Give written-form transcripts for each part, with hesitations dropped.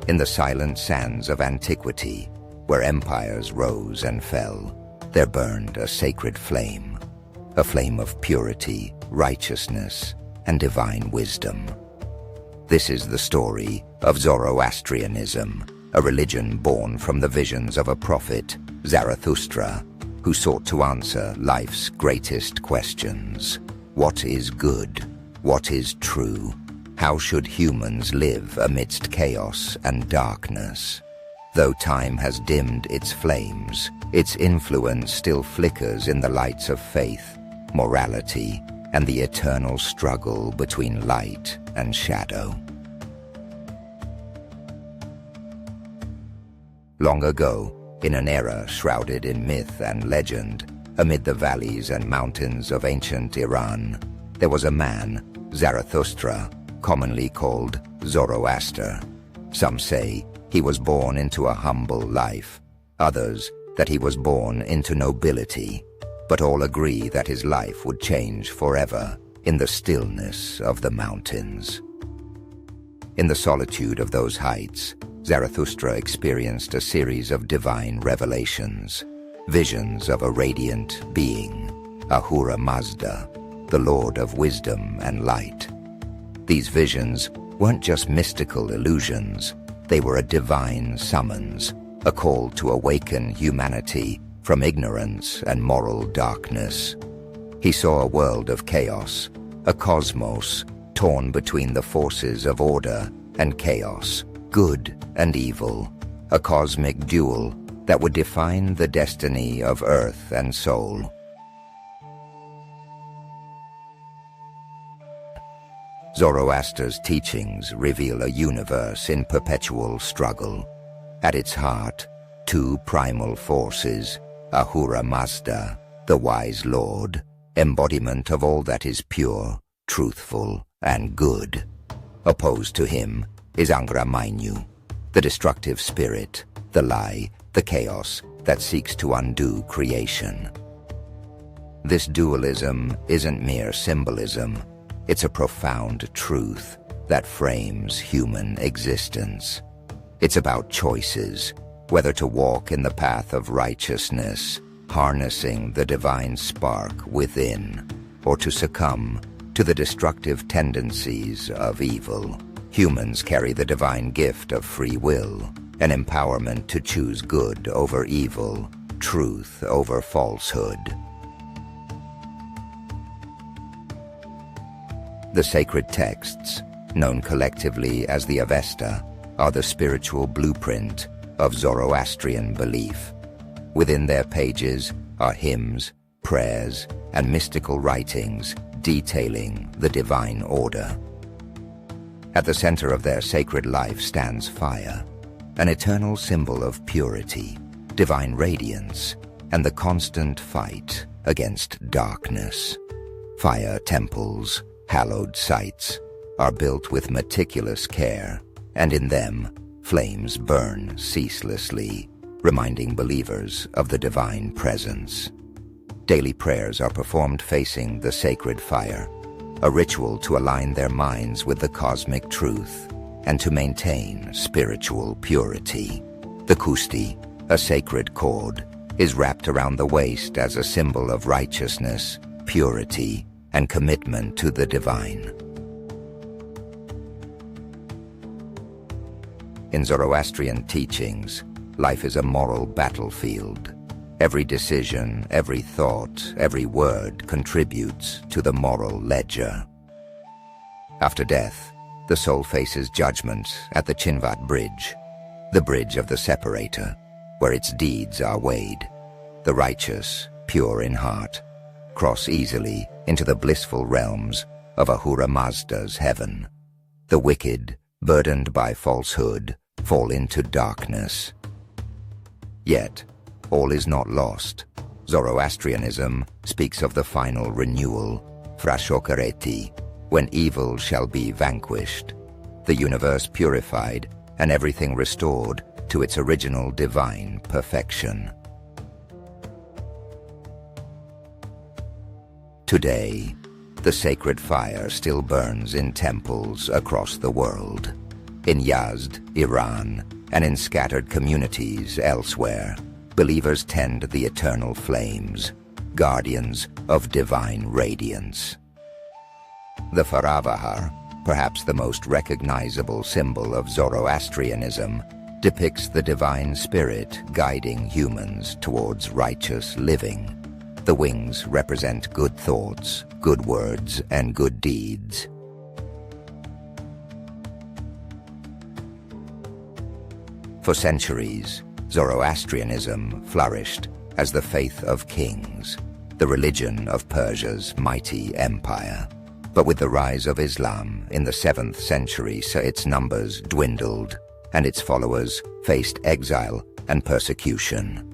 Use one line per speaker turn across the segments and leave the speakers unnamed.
In the silent sands of antiquity, where empires rose and fell, there burned a sacred flame, a flame of purity, righteousness, and divine wisdom. This is the story of Zoroastrianism, a religion born from the visions of a prophet, Zarathustra, who sought to answer life's greatest questions. What is good? What is true? How should humans live amidst chaos and darkness? Though time has dimmed its flames, its influence still flickers in the lights of faith, morality, and the eternal struggle between light and shadow. Long ago, in an era shrouded in myth and legend, amid the valleys and mountains of ancient Iran, there was a man, Zarathustra, commonly called Zoroaster. Some say he was born into a humble life, others that he was born into nobility, but all agree that his life would change forever in the stillness of the mountains. In the solitude of those heights, Zarathustra experienced a series of divine revelations, visions of a radiant being, Ahura Mazda, the Lord of wisdom and light. These visions weren't just mystical illusions, they were a divine summons, a call to awaken humanity from ignorance and moral darkness. He saw a world of chaos, a cosmos torn between the forces of order and chaos, good and evil, a cosmic duel that would define the destiny of earth and soul. Zoroaster's teachings reveal a universe in perpetual struggle. At its heart, two primal forces, Ahura Mazda, the wise Lord, embodiment of all that is pure, truthful, and good. Opposed to him is Angra Mainyu, the destructive spirit, the lie, the chaos that seeks to undo creation. This dualism isn't mere symbolism. It's a profound truth that frames human existence. It's about choices, whether to walk in the path of righteousness, harnessing the divine spark within, or to succumb to the destructive tendencies of evil. Humans carry the divine gift of free will, an empowerment to choose good over evil, truth over falsehood. The sacred texts, known collectively as the Avesta, are the spiritual blueprint of Zoroastrian belief. Within their pages are hymns, prayers, and mystical writings detailing the divine order. At the center of their sacred life stands fire, an eternal symbol of purity, divine radiance, and the constant fight against darkness. Fire temples, hallowed sites, are built with meticulous care, and in them, flames burn ceaselessly, reminding believers of the divine presence. Daily prayers are performed facing the sacred fire, a ritual to align their minds with the cosmic truth and to maintain spiritual purity. The kusti, a sacred cord, is wrapped around the waist as a symbol of righteousness, purity, and commitment to the divine. In Zoroastrian teachings, life is a moral battlefield. Every decision, every thought, every word contributes to the moral ledger. After death, the soul faces judgment at the Chinvat Bridge, the bridge of the separator, where its deeds are weighed. The righteous, pure in heart, cross easily into the blissful realms of Ahura Mazda's heaven. The wicked, burdened by falsehood, fall into darkness. Yet, all is not lost. Zoroastrianism speaks of the final renewal, Frashokareti, when evil shall be vanquished, the universe purified, and everything restored to its original divine perfection. Today, the sacred fire still burns in temples across the world. In Yazd, Iran, and in scattered communities elsewhere, believers tend the eternal flames, guardians of divine radiance. The Faravahar, perhaps the most recognizable symbol of Zoroastrianism, depicts the divine spirit guiding humans towards righteous living. The wings represent good thoughts, good words, and good deeds. For centuries, Zoroastrianism flourished as the faith of kings, the religion of Persia's mighty empire. But with the rise of Islam in the 7th century, its numbers dwindled, and its followers faced exile and persecution.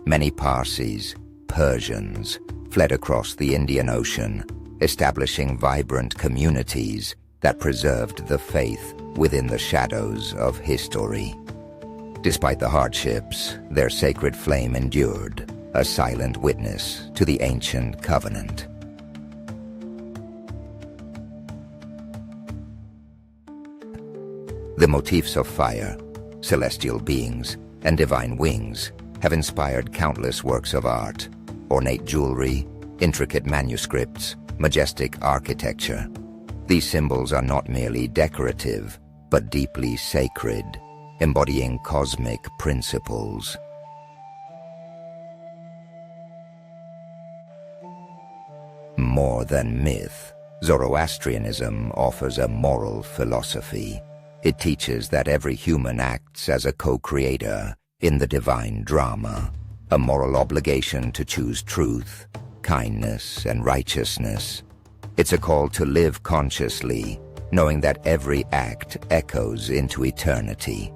Many Parsis, Persians, fled across the Indian Ocean, establishing vibrant communities that preserved the faith within the shadows of history. Despite the hardships, their sacred flame endured, a silent witness to the ancient covenant. The motifs of fire, celestial beings, and divine wings have inspired countless works of art, ornate jewelry, intricate manuscripts, majestic architecture. These symbols are not merely decorative, but deeply sacred, embodying cosmic principles. More than myth, Zoroastrianism offers a moral philosophy. It teaches that every human acts as a co-creator in the divine drama, a moral obligation to choose truth, kindness, and righteousness. It's a call to live consciously, knowing that every act echoes into eternity.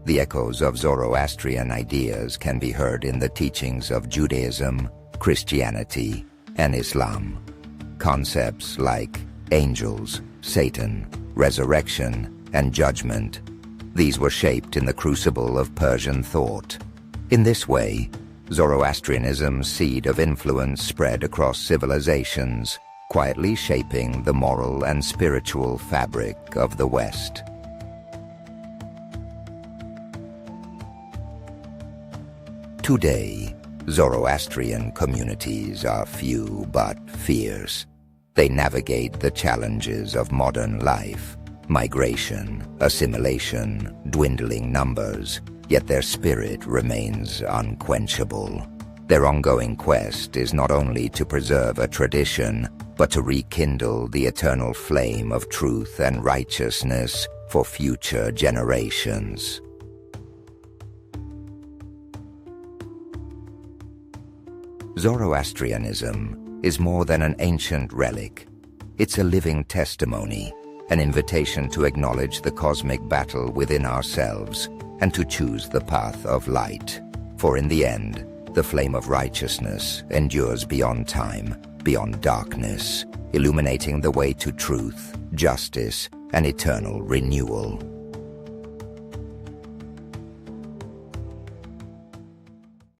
The echoes of Zoroastrian ideas can be heard in the teachings of Judaism, Christianity, and Islam. Concepts like angels, Satan, resurrection, and judgment. These were shaped in the crucible of Persian thought. In this way, Zoroastrianism's seed of influence spread across civilizations, quietly shaping the moral and spiritual fabric of the West. Today, Zoroastrian communities are few but fierce. They navigate the challenges of modern life, migration, assimilation, dwindling numbers, yet their spirit remains unquenchable. Their ongoing quest is not only to preserve a tradition, but to rekindle the eternal flame of truth and righteousness for future generations. Zoroastrianism is more than an ancient relic. It's a living testimony, an invitation to acknowledge the cosmic battle within ourselves and to choose the path of light. For in the end, the flame of righteousness endures beyond time, beyond darkness, illuminating the way to truth, justice, and eternal renewal.